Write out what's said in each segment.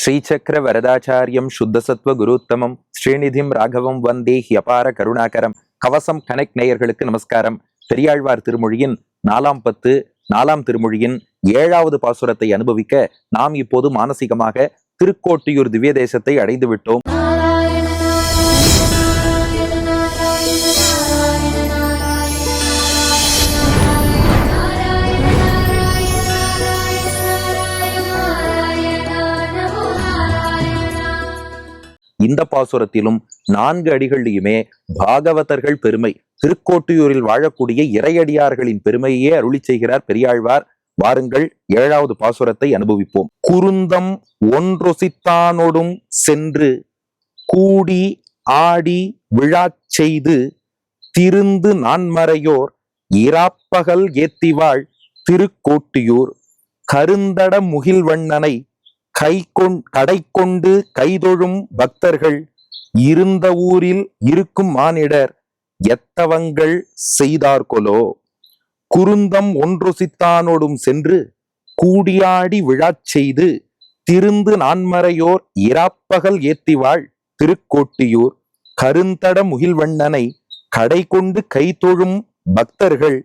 ஸ்ரீசக்கர வரதாச்சாரியம் சுத்தசத்வ குருத்தமம் ஸ்ரீநிதிம் ராகவம் வந்தே ஹியபார கருணாகரம். கவசம் கனெக்ட் நேயர்களுக்கு நமஸ்காரம். பெரியாழ்வார் திருமொழியின் 4 4 திருமொழியின் 7வது பாசுரத்தை அனுபவிக்க நாம் இப்போது மானசீகமாக திருக்கோட்டியூர் திவ்ய தேசத்தை அடைந்து விட்டோம். இந்த பாசுரத்திலும் 4 அடிகளிலுமே பாகவதர்கள் பெருமை, திருக்கோட்டியூரில் வாழக்கூடிய இறையடியார்களின் பெருமையே அருளி செய்கிறார் பெரியாழ்வார். வாருங்கள் 7வது பாசுரத்தை அனுபவிப்போம். குருந்தம் ஒன்றொசித்தானொடும் சென்று கூடி ஆடி விழாச் செய்து திருந்து நான்மறையோர் இராப்பகல் ஏத்திவாள் திருக்கோட்டியூர் கருந்தட முகில்வண்ணனை கடை கொண்டு கைதொழும் பக்தர்கள் இருந்த ஊரில் இருக்கும் மானிடர் எத்தவங்கள் செய்தார்கொலோ. குருந்தம் ஒன்றொசித்தானோடும் சென்று கூடியாடி விழாச் செய்து திருந்து நான்மறையோர் இராப்பகல் ஏத்திவாள் திருக்கோட்டியூர் கருந்தட முகில்வண்ணனை கடை கொண்டு கைதொழும் பக்தர்கள்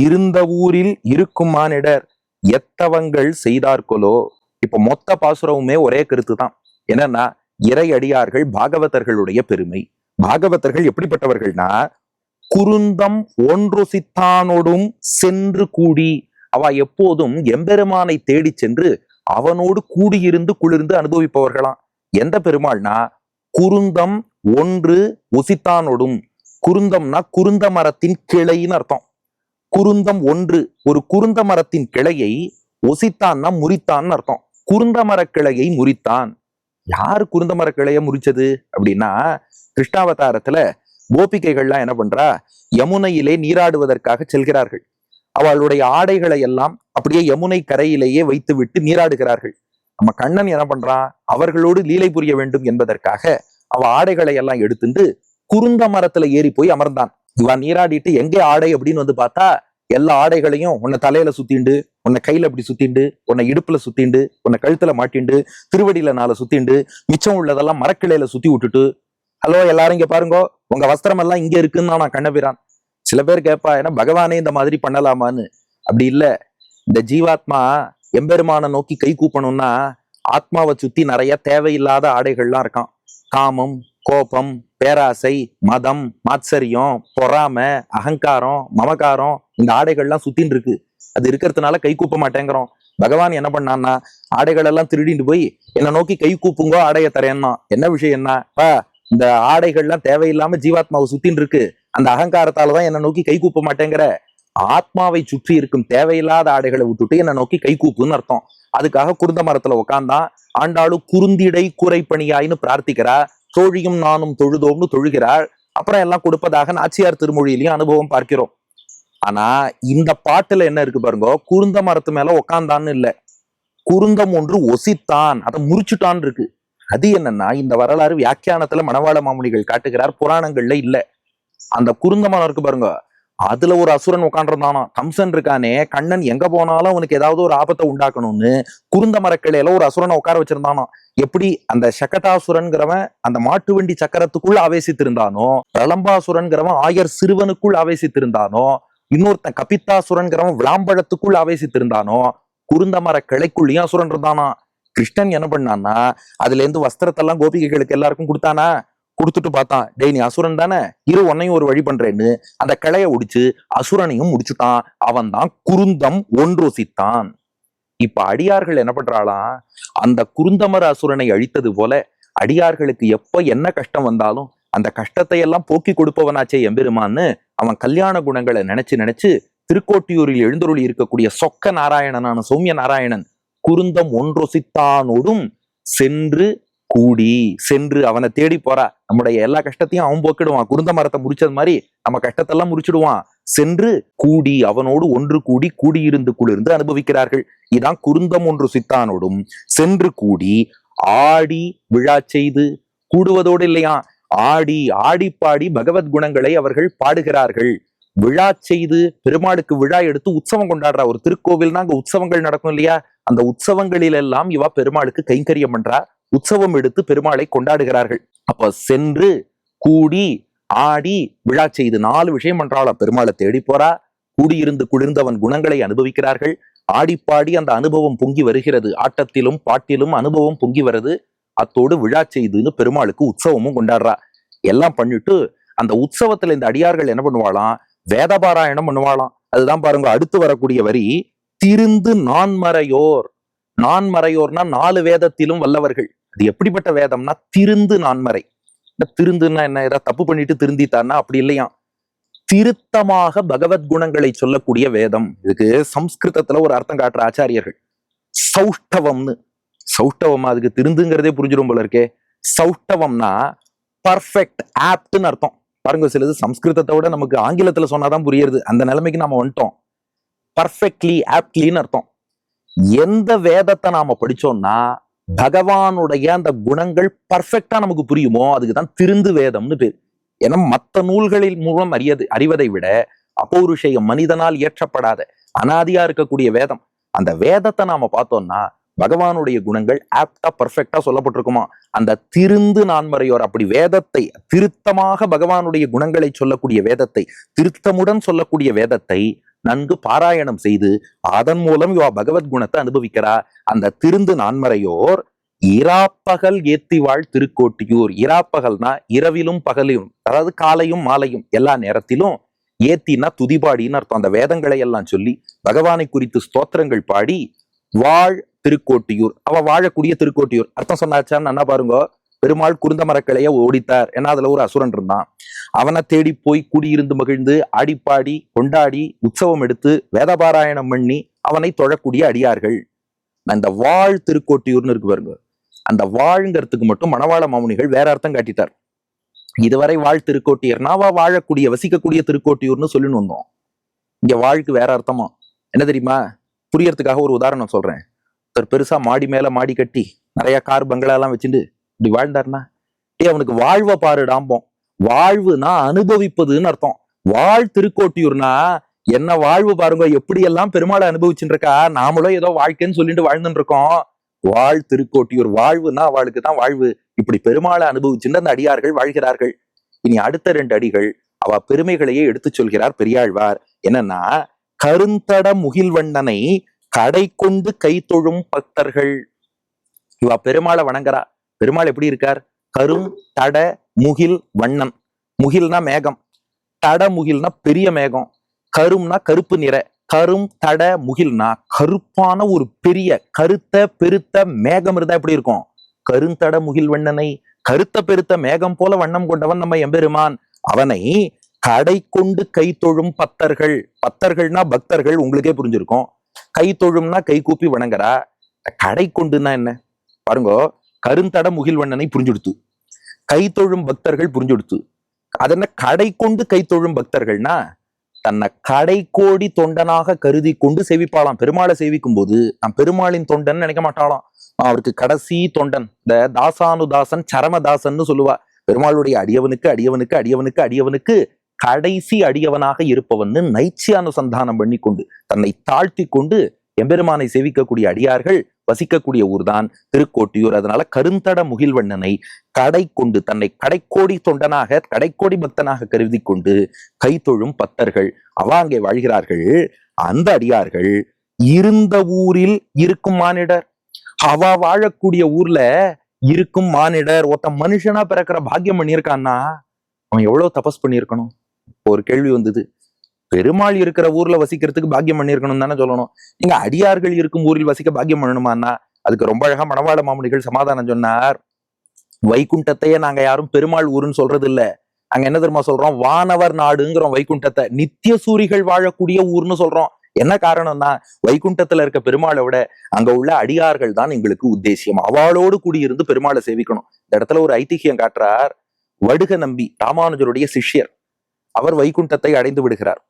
இருந்த ஊரில் இருக்கும் மானிடர் எத்தவங்கள் செய்தார்கொலோ. இப்ப மொத்த பாசுரமுமே ஒரே கருத்து தான். என்னன்னா, இறை அடியார்கள் பாகவதர்களுடைய பெருமை. பாகவதர்கள் எப்படிப்பட்டவர்கள்னா, குருந்தம் ஒன்றொசித்தானோடும் சென்று கூடி, அவ எப்போதும் எம்பெருமானை தேடி சென்று அவனோடு கூடியிருந்து குளிர்ந்து அனுபவிப்பவர்களாம். எந்த பெருமாள்னா, குருந்தம் ஒன்று ஒசித்தானோடும். குருந்தம்னா குருந்த மரத்தின் கிளைன்னு அர்த்தம். குருந்தம் ஒன்று, ஒரு குருந்த மரத்தின் கிளையை ஒசித்தான்னா முறித்தான்னு அர்த்தம். குருந்த மரக்கிளையை முறித்தான். யாரு குருந்த மரக்கிளைய முறிச்சது அப்படின்னா, கிருஷ்ணாவதாரத்துல கோபிகைகள்லாம் என்ன பண்றா, யமுனையிலே நீராடுவதற்காக செல்கிறார்கள். அவளுடைய ஆடைகளை எல்லாம் அப்படியே யமுனை கரையிலேயே வைத்து விட்டு நீராடுகிறார்கள். நம்ம கண்ணன் என்ன பண்றான், அவர்களோடு லீலை புரிய வேண்டும் என்பதற்காக அவ ஆடைகளை எல்லாம் எடுத்துட்டு குருந்த மரத்துல ஏறி போய் அமர்ந்தான். இவன் நீராடிட்டு எங்கே ஆடை அப்படின்னு வந்து பார்த்தா, எல்லா ஆடைகளையும் உன்னை தலையில சுத்திண்டு, உன்னை கையில அப்படி சுத்திண்டு, உன்னை இடுப்புல சுத்திண்டு, உன்னை கழுத்துல மாட்டிண்டு, திருவடியில 4 சுத்திண்டு, மிச்சம் உள்ளதெல்லாம் மரக்கிளையில சுத்தி விட்டுட்டு, ஹலோ எல்லாரும் இங்க பாருங்க, உங்க வஸ்திரம் எல்லாம் இங்க இருக்குன்னு நான் கண்ணபிரான். சில பேர் கேட்பா, ஏன்னா பகவானே இந்த மாதிரி பண்ணலாமான்னு. அப்படி இல்ல, இந்த ஜீவாத்மா எம்பெருமான நோக்கி கை கூப்பணும்னா ஆத்மாவை சுத்தி நிறைய தேவையில்லாத ஆடைகள்லாம் இருக்கான். காமம், கோபம், பேராசை, மதம், மாத்சரியம், பொறாமை, அகங்காரம், மமகாரம், இந்த ஆடைகள்லாம் சுத்தின்னு இருக்கு. அது இருக்கிறதுனால கை கூப்ப மாட்டேங்கிறோம். பகவான் என்ன பண்ணான்னா, ஆடைகள் எல்லாம் திருடிட்டு போய் என்னை நோக்கி கை கூப்புங்கோ, ஆடைய தரேன்னா. என்ன விஷயம் என்ன, இந்த ஆடைகள்லாம் தேவையில்லாம ஜீவாத்மாவை சுத்தின்னு இருக்கு, அந்த அகங்காரத்தாலதான் என்னை நோக்கி கை கூப்ப மாட்டேங்கிற. ஆத்மாவை சுற்றி இருக்கும் தேவையில்லாத ஆடைகளை விட்டுட்டு என்னை நோக்கி கை கூப்புன்னு அர்த்தம். அதுக்காக குருந்த மரத்துல உட்காந்தான். ஆண்டாளும் குறுந்திடை கூரைப்பணியாயின்னு பிரார்த்திக்கிறா. தோழியும் நானும் தொழுதோம்னு தொழுகிறாள். அப்புறம் எல்லாம் கொடுப்பதாக நாச்சியார் திருமொழியிலையும் அனுபவம் பார்க்கிறோம். ஆனா இந்த பாட்டுல என்ன இருக்கு பாருங்க, குருந்த மரத்து மேல உக்காந்தான்னு இல்ல, குருந்தம் ஒன்று ஒசித்தான், அதை முறிச்சுட்டான் இருக்கு. அது என்னன்னா, இந்த வரலாறு வியாக்கியானத்துல மணவாள மாமுனிகள் காட்டுகிறார், புராணங்கள்ல இல்ல. அந்த குருந்த மரம் இருக்கு பாருங்க, அதுல ஒரு அசுரன் உட்காண்டிருந்தானா. கம்சன் இருக்கானே, கண்ணன் எங்க போனாலும் அவனுக்கு ஏதாவது ஒரு ஆபத்தை உண்டாக்கணும்னு குருந்த மரக்கிளையில ஒரு அசுரனை உட்கார வச்சிருந்தானோ. எப்படி அந்த சகட்டாசுரன்கிறவன் அந்த மாட்டு வண்டி சக்கரத்துக்குள்ள ஆவேசித்திருந்தானோ, பிரலம்பாசுரன்கிறவன் ஆயர் சிறுவனுக்குள் ஆவேசித்திருந்தானோ, இன்னொருத்தன் கபித்தாசுரன்கிறவன் விளாம்பழத்துக்குள் ஆவேசித்திருந்தானோ, குருந்த மர கிளைக்குள்ளேயும் அசுரன் இருந்தானா. கிருஷ்ணன் என்ன பண்ணான்னா, அதுல இருந்து வஸ்திரத்தெல்லாம் கோபிகைகளுக்கு எல்லாருக்கும் கொடுத்தானா. கொடுத்துட்டு பார்த்தான், டேய் நீ அசுரன் தானே, உன்னையும் ஒரு வழி பண்றேன்னு அந்த கிளைய ஒடிச்சு அசுரனையும் முடிச்சுட்டான். அவன் தான் குருந்தம் ஒன்றொசித்தான். இப்ப அடியார்கள் என்ன பண்றாளாம், அந்த குருந்தமர அசுரனை அழித்தது போல அடியார்களுக்கு எப்ப என்ன கஷ்டம் வந்தாலும் அந்த கஷ்டத்தை எல்லாம் போக்கி கொடுப்பவனாச்சே எம்பெருமான்னு அவன் கல்யாண குணங்களை நினைச்சு திருக்கோட்டியூரில் எழுந்தருளி இருக்கக்கூடிய சொக்க நாராயணனான சௌமிய நாராயணன் குருந்தம் ஒன்றொசித்தானோடும் சென்று கூடி, சென்று அவனை தேடி போறா. நம்முடைய எல்லா கஷ்டத்தையும் அவன் போக்கிடுவான். குருந்த மரத்தை முறிச்சது மாதிரி நம்ம கஷ்டத்தெல்லாம் முறிச்சிடுவான். சென்று கூடி, அவனோடு ஒன்று கூடி கூடியிருந்து குளிர்ந்து அனுபவிக்கிறார்கள். இதான் குருந்தம் ஒன்று சித்தானோடும் சென்று கூடி ஆடி விழா செய்து. கூடுவதோடு இல்லையா, ஆடி ஆடி பாடி பகவத் குணங்களை அவர்கள் பாடுகிறார்கள். விழா செய்து பெருமாளுக்கு விழா எடுத்து உற்சவம் கொண்டாடுறா. ஒரு திருக்கோவில்னா அங்க உற்சவங்கள் நடக்கும் இல்லையா, அந்த உற்சவங்களில் எல்லாம் இவா பெருமாளுக்கு கைங்கரியம் பண்றா, உற்சவம் எடுத்து பெருமாளை கொண்டாடுகிறார்கள். அப்ப சென்று கூடி ஆடி விழா செய்து 4 விஷயம் பண்றாளா. பெருமாளை தேடி போறா, கூடியிருந்து குளிர்ந்தவன் குணங்களை அனுபவிக்கிறார்கள், ஆடிப்பாடி அந்த அனுபவம் பொங்கி வருகிறது, ஆட்டத்திலும் பாட்டிலும் அனுபவம் பொங்கி வருது, அத்தோடு விழா செய்துன்னு பெருமாளுக்கு உற்சவமும் கொண்டாடுறா. எல்லாம் பண்ணிட்டு அந்த உற்சவத்துல இந்த அடியார்கள் என்ன பண்ணுவாளாம், வேதபாராயணம் பண்ணுவாளாம். அதுதான் பாருங்க அடுத்து வரக்கூடிய வரி, திருந்து நான்மறையோர். நான்மறையோர்னா 4 வேதத்திலும் வல்லவர்கள். அது எப்படிப்பட்ட வேதம்னா திருந்து நான்மறை. திருந்துன்னா என்ன, ஏதாவது தப்பு பண்ணிட்டு திருந்தித்தான்னா அப்படி இல்லையா, திருத்தமாக பகவத்குணங்களை சொல்லக்கூடிய வேதம். இதுக்கு சம்ஸ்கிருதத்துல ஒரு அர்த்தம் காட்டுற ஆச்சாரியர்கள், சௌஷ்டவம்னு. சௌஷ்டவம் அதுக்கு திருந்துங்கிறதே புரிஞ்சிடும் போல இருக்கே. சௌஷ்டவம்னா பர்ஃபெக்ட், ஆப்ட்னு அர்த்தம். பாருங்க சிலது சம்ஸ்கிருதத்தை விட நமக்கு ஆங்கிலத்துல சொன்னாதான் புரியுது, அந்த நிலைமைக்கு நாம வந்துட்டோம். பர்ஃபெக்ட்லி, ஆப்ட்லின்னு அர்த்தம். எந்த வேதத்தை நாம படிச்சோம்னா பகவானுடைய அந்த குணங்கள் பர்ஃபெக்டா நமக்கு புரியுமோ அதுக்குதான் திருந்து வேதம்னு பேர். ஏன்னா மற்ற நூல்களின் மூலம் அறிவதை விட அபௌருஷேயம், மனிதனால் இயற்றப்படாத அனாதியா இருக்கக்கூடிய வேதம், அந்த வேதத்தை நாம பார்த்தோம்னா பகவானுடைய குணங்கள் ஆப்டா பர்ஃபெக்டா சொல்லப்பட்டிருக்குமா. அந்த திருந்து நான்மறையோர் அப்படி வேதத்தை திருத்தமாக பகவானுடைய குணங்களை சொல்லக்கூடிய வேதத்தை, திருத்தமுடன் சொல்லக்கூடிய வேதத்தை நன்கு பாராயணம் செய்து அதன் மூலம் இவா பகவத்குணத்தை அனுபவிக்கிறா. அந்த திருந்து நான்மறையோர் இராப்பகல் ஏத்திவாழ் திருக்கோட்டியூர். இராப்பகல்னா இரவிலும் பகலிலும், அதாவது காலையும் மாலையும் எல்லா நேரத்திலும், ஏத்தினா துதிபாடின்னு அர்த்தம். அந்த வேதங்களை எல்லாம் சொல்லி பகவானை குறித்து ஸ்தோத்திரங்கள் பாடி வாழ் திருக்கோட்டியூர், அவ வாழக்கூடிய திருக்கோட்டியூர். அர்த்தம் சொன்னாச்சான்னு என்ன பாருங்க, பெருமாள் குருந்த மரக்கலைய ஓடித்தார், ஏன்னா அதுல ஒரு அசுரன் இருந்தான், அவனை தேடி போய் குடியிருந்து மகிழ்ந்து ஆடிப்பாடி கொண்டாடி உற்சவம் எடுத்து வேதபாராயணம் பண்ணி அவனை தொழக்கூடிய அடியார்கள். இந்த வாழ் திருக்கோட்டியூர்னு இருக்கு பாருங்க, அந்த வாழ்ங்கிறதுக்கு மட்டும் மணவாள மாமுனிகள் வேற அர்த்தம் காட்டிட்டார். இதுவரை வாழ் திருக்கோட்டியர்னா அவ வாழக்கூடிய வசிக்கக்கூடிய திருக்கோட்டியூர்னு சொல்லின்னு வந்தோம். இங்க வாழ்க்கு வேற அர்த்தமா என்ன தெரியுமா, புரியறதுக்காக ஒரு உதாரணம் சொல்றேன். ஒருத்தர் பெருசா மாடி மேல மாடி கட்டி நிறைய கார் பங்களா எல்லாம் வச்சுட்டு இப்படி வாழ்ந்தாருன்னா, அவனுக்கு வாழ்வை பாருடாம்போம். வாழ்வுனா அனுபவிப்பதுன்னு அர்த்தம். வாழ் திருக்கோட்டியூர்னா என்ன வாழ்வு பாருங்க, எப்படி எல்லாம் பெருமாளை அனுபவிச்சுட்டு இருக்கா, நாமளும் ஏதோ வாழ்க்கைன்னு சொல்லிட்டு வாழ்ந்துட்டு இருக்கோம். வாழ் திருக்கோட்டியூர், வாழ்வுனா அவளுக்கு தான் வாழ்வு. இப்படி பெருமாளை அனுபவிச்சுட்டு அந்த அடியார்கள் வாழ்கிறார்கள். இனி அடுத்த 2 அடிகள் அவ பெருமைகளையே எடுத்து சொல்கிறார் பெரியாழ்வார். என்னன்னா, கருந்தட முகில்வண்ணனை கடை கொண்டு கை தொழும் பக்தர்கள். இவா பெருமாளை வணங்குறா. பெருமாள் எப்படி இருக்கார், கரும் தட முகில் வண்ணன். முகில்னா மேகம், தட முகில்னா பெரிய மேகம், கரும்னா கருப்பு நிற. கரும் தட முகில்னா கருப்பான ஒரு பெரிய கருத்த பெருத்த மேகம் இருந்தா எப்படி இருக்கும், கருந்தட முகில் வண்ணனை, கருத்த பெருத்த மேகம் போல வண்ணம் கொண்டவன் நம்ம எம்பெருமான். அவனை கடை கொண்டு கை தொழும் பக்தர்கள். பக்தர்கள்னா பக்தர்கள், உங்களுக்கே புரிஞ்சிருக்கும். கை தொழும்னா கை கூப்பி வணங்குறா. கடை கொண்டுன்னா என்ன பாருங்க, கருந்தட முகில்வண்ணனை புரிஞ்சுடுத்து, கை தொழும் பக்தர்கள் புரிஞ்சுடுத்து. அதென்ன கடை கொண்டு கை தொழும் பக்தர்கள்னா, தன்னை கடை கோடி தொண்டனாக கருதி கொண்டு சேவிப்பாளாம். பெருமாளை சேவிக்கும் போது நான் பெருமாளின் தொண்டன் நினைக்க மாட்டாளாம், அவருக்கு கடைசி தொண்டன். இந்த தாசானுதாசன் சரமதாசன் சொல்லுவா. பெருமாளுடைய அடியவனுக்கு அடியவனுக்கு அடியவனுக்கு அடியவனுக்கு கடைசி அடியவனாக இருப்பவன்னு நைச்சியானுசந்தானம் பண்ணி கொண்டு தன்னை தாழ்த்தி கொண்டு எம்பெருமானை சேவிக்கக்கூடிய அடியார்கள் வசிக்கக்கூடிய ஊர்தான் திருக்கோட்டியூர். அதனால கருந்தட முகில்வண்ணனை கடை கொண்டு தன்னை கடைக்கோடி தொண்டனாக கடைக்கோடி பக்தனாக கருதி கொண்டு கை தொழும் பக்தர்கள் அவ அங்கே வாழ்கிறார்கள். அந்த அடியார்கள் இருந்த ஊரில் இருக்கும் மானிடர். அவ வாழக்கூடிய ஊர்ல இருக்கும் மானிடர். ஒருத்த மனுஷனா பிறக்கிற பாக்கியம் பண்ணியிருக்கான்னா அவன் எவ்வளவு தபஸ் பண்ணியிருக்கணும். ஒரு கேள்வி வந்தது, பெருமாள் இருக்கிற ஊர்ல வசிக்கிறதுக்கு பாக்கியம் பண்ணியிருக்கணும் தானே சொல்லணும். நீங்க அடியார்கள் இருக்கும் ஊரில் வசிக்க பாக்கியம் பண்ணணுமான்னா அதுக்கு ரொம்ப அழகா மணவாள மாமுனிகள் சமாதானம் சொன்னார். வைகுண்டத்தையே நாங்க யாரும் பெருமாள் ஊருன்னு சொல்றது இல்ல, அங்க என்ன தெரியுமா சொல்றோம், வானவர் நாடுங்கிறோம். வைகுண்டத்தை நித்திய சூரிகள் வாழக்கூடிய ஊர்னு சொல்றோம். என்ன காரணம்னா, வைகுண்டத்துல இருக்க பெருமாளை விட அங்க உள்ள அடியார்கள் தான் எங்களுக்கு உத்தேசியம். அவளோடு கூடியிருந்து பெருமாளை சேவிக்கணும். இந்த இடத்துல ஒரு ஐதிஹியம் காட்டுறார். வடுக நம்பி ராமானுஜருடைய சிஷ்யர், அவர் வைகுண்டத்தை அடைந்து விடுகிறார்.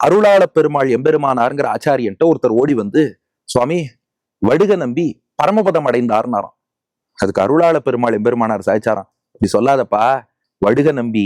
அருளாள பெருமாள் எம்பெருமானாருங்கிற ஆச்சாரியன்ட்ட ஒருத்தர் ஓடி வந்து, சுவாமி வடுக நம்பி பரமபதம் அடைந்தார்னாராம். அதுக்கு அருளாள பெருமாள் எம்பெருமானார் சாய்ச்சாராம், இப்படி சொல்லாதப்பா, வடுக நம்பி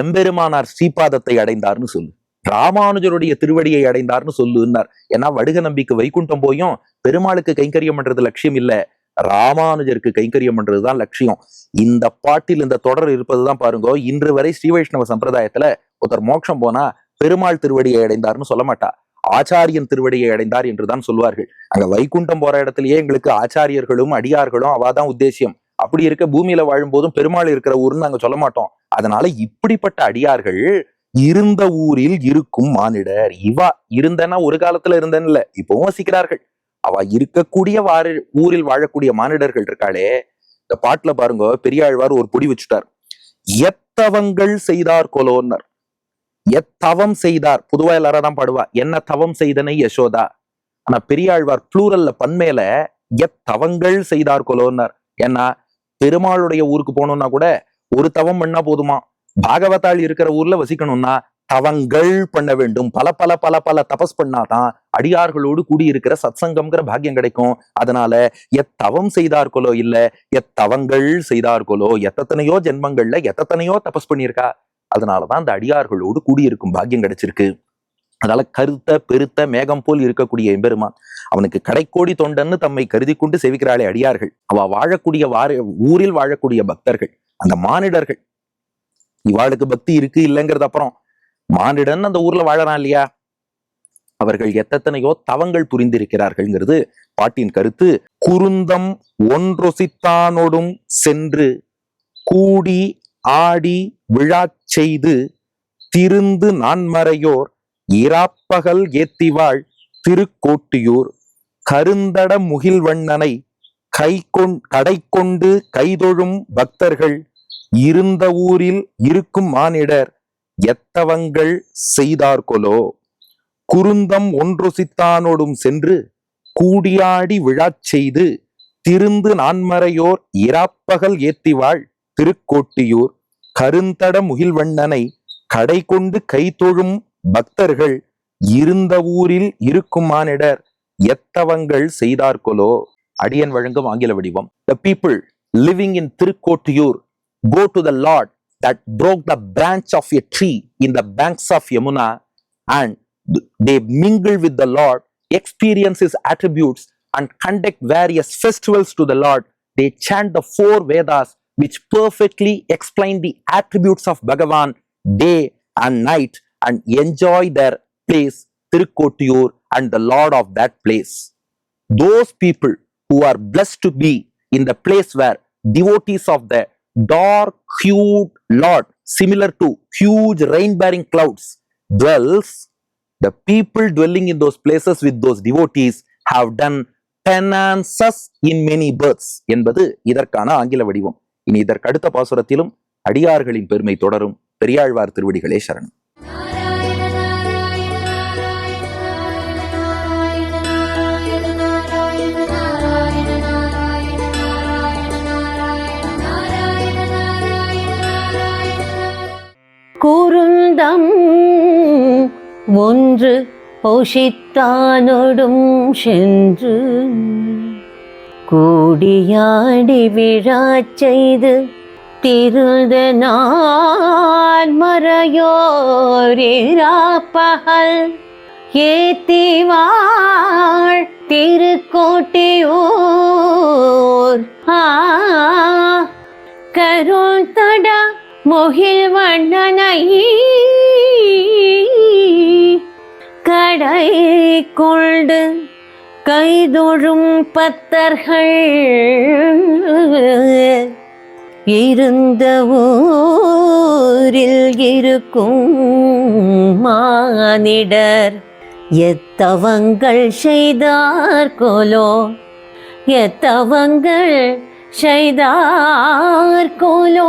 எம்பெருமானார் ஸ்ரீபாதத்தை அடைந்தார்னு சொல்லு. ராமானுஜருடைய திருவடியை அடைந்தார்னு சொல்லுன்னார். ஏன்னா வடுக நம்பிக்கு வைகுண்டம் போயும் பெருமாளுக்கு கைங்கரியம் பண்றது லட்சியம் இல்ல, ராமானுஜருக்கு கைங்கரியம் பண்றதுதான் லட்சியம். இந்த பாட்டில் இந்த தொடர் இருப்பதுதான் பாருங்க. இன்று வரை ஸ்ரீ வைஷ்ணவ சம்பிரதாயத்துல ஒருத்தர் மோட்சம் போனா பெருமாள் திருவடியை அடைந்தார்னு சொல்ல மாட்டா, ஆச்சாரியன் திருவடியை அடைந்தார் என்றுதான் சொல்வார்கள். அங்க வைகுண்டம் போற இடத்துலயே எங்களுக்கு ஆச்சாரியர்களும் அடியார்களும் அவாதான் உத்தேசியம். அப்படி இருக்க பூமியில வாழும் போதும் பெருமாள் இருக்கிற ஊர்னு நாங்க சொல்ல மாட்டோம். அதனால இப்படிப்பட்ட அடியார்கள் இருந்த ஊரில் இருக்கும் மானிடர். இவா இருந்தனா ஒரு காலத்துல இருந்தன்னு இல்ல, இப்பவும் வசிக்கிறார்கள். அவ இருக்கக்கூடிய ஊரில் வாழக்கூடிய மானிடர்கள் இருக்காளே. இந்த பாட்டுல பாருங்க, பெரியாழ்வார் ஒரு பொடி வச்சுட்டார். எத்தவங்கள் செய்தார் கொலோன்னர். எத்தவம் செய்தார், பொதுவா எல்லாரும் தான் பாடுவா என்ன தவம் செய்தனை யசோதா. ஆனா பெரியாழ்வார் ப்ளூரல்ல பன்மையில எத்தவங்கள் செய்தார் கொலோன்னர். ஏன்னா பெருமாளுடைய ஊருக்கு போகணும்னா கூட ஒரு தவம் பண்ணா போதுமா, பாகவதாள் இருக்கிற ஊர்ல வசிக்கணும்னா தவங்கள் பண்ண வேண்டும். பல பல பல பல தபஸ் பண்ணாதான் அடியார்களோடு கூடி இருக்கிற சத்சங்கம்ங்கிற பாக்கியம் கிடைக்கும். அதனால எத்தவம் செய்தார்களோ இல்ல எத்தவங்கள் செய்தார்களோ, எத்தனையோ ஜென்மங்கள்ல எத்தனையோ தபஸ் பண்ணியிருக்கா. அதனாலதான் அந்த அடியார்களோடு கூடியிருக்கும் பாக்கியம் கிடைச்சிருக்கு. அதனால கருத்த பெருத்த மேகம் போல் இருக்கக்கூடிய எம்பெருமான் அவனுக்கு கடைக்கோடி தொண்டன்னு தம்மை கருதி கொண்டு செவிக்கிறாளே அடியார்கள், அவ வாழக்கூடிய ஊரில் வாழக்கூடிய பக்தர்கள், அந்த மானிடர்கள். இவாளுக்கு பக்தி இருக்கு இல்லைங்கிறது அப்புறம், மானிடன் அந்த ஊர்ல வாழறான் இல்லையா, அவர்கள் எத்தனையோ தவங்கள் புரிந்திருக்கிறார்கள்ங்கிறது பாட்டின் கருத்து. குருந்தம் ஒன்றொசித்தானோடும் சென்று கூடி ஆடி விழா செய்து திருந்து நான்மறையோர் இராப்பகல் ஏத்திவாள் திருக்கோட்டியூர் கருந்தட முகில்வண்ணனை கடை கொண்டு கைதொழும் பக்தர்கள் இருந்த ஊரில் இருக்கும் மானிடர் எத்தவங்கள் செய்தார்கொலோ. குருந்தம் ஒன்றொசித்தானோடும் சென்று கூடியாடி விழா செய்து திருந்து நான்மறையோர் இராப்பகல் ஏத்திவாள் திருக்கோட்டியூர் கருந்தட முகில்வண்ணனை கடை கொண்டு கைதொழும் பக்தர்கள் இருந்த ஊரில் இருக்கும் மானிடர் எத்தவங்கள் செய்தார்கொலோ. அடியன் வழங்கும் ஆங்கில வடிவம். The people living in Tirukotiyur go to the Lord that broke the branch of a tree in the banks of Yamuna, and they mingle with the Lord, experience his attributes, and conduct various festivals to the Lord. They chant the 4 Vedas which perfectly explain the attributes of Bhagavan day and night, and enjoy their place Tirukotiyur and the Lord of that place. Those people who are blessed to be in the place where devotees of the dark-hued Lord, similar to huge rain-bearing clouds, dwells, the people dwelling in those places with those devotees have done penances in many births என்பது இதற்கான ஆங்கில வடிவம். இனி இதற்கு அடுத்த பாசுரத்திலும் அடியார்களின் பெருமை தொடரும். பெரியாழ்வார் திருவடிகளே சரணம். குருந்தம் ஒன்று பொஷித்தானொடும் சென்று கூடியாடி விழா செய்து திருந்த நான் மறையோரிராப்பகல் ஏத்திவாள் திருக்கோட்டியூர் கருள் தட முகில் வண்ணனை கடை கொண்டு கைதொழும் பத்தர்கள் இருந்த ஊரில் இருக்கும் மானிடர் எத்தவங்கள் செய்தார்கொலோ. எத்தவங்கள் செய்தார்கொலோ.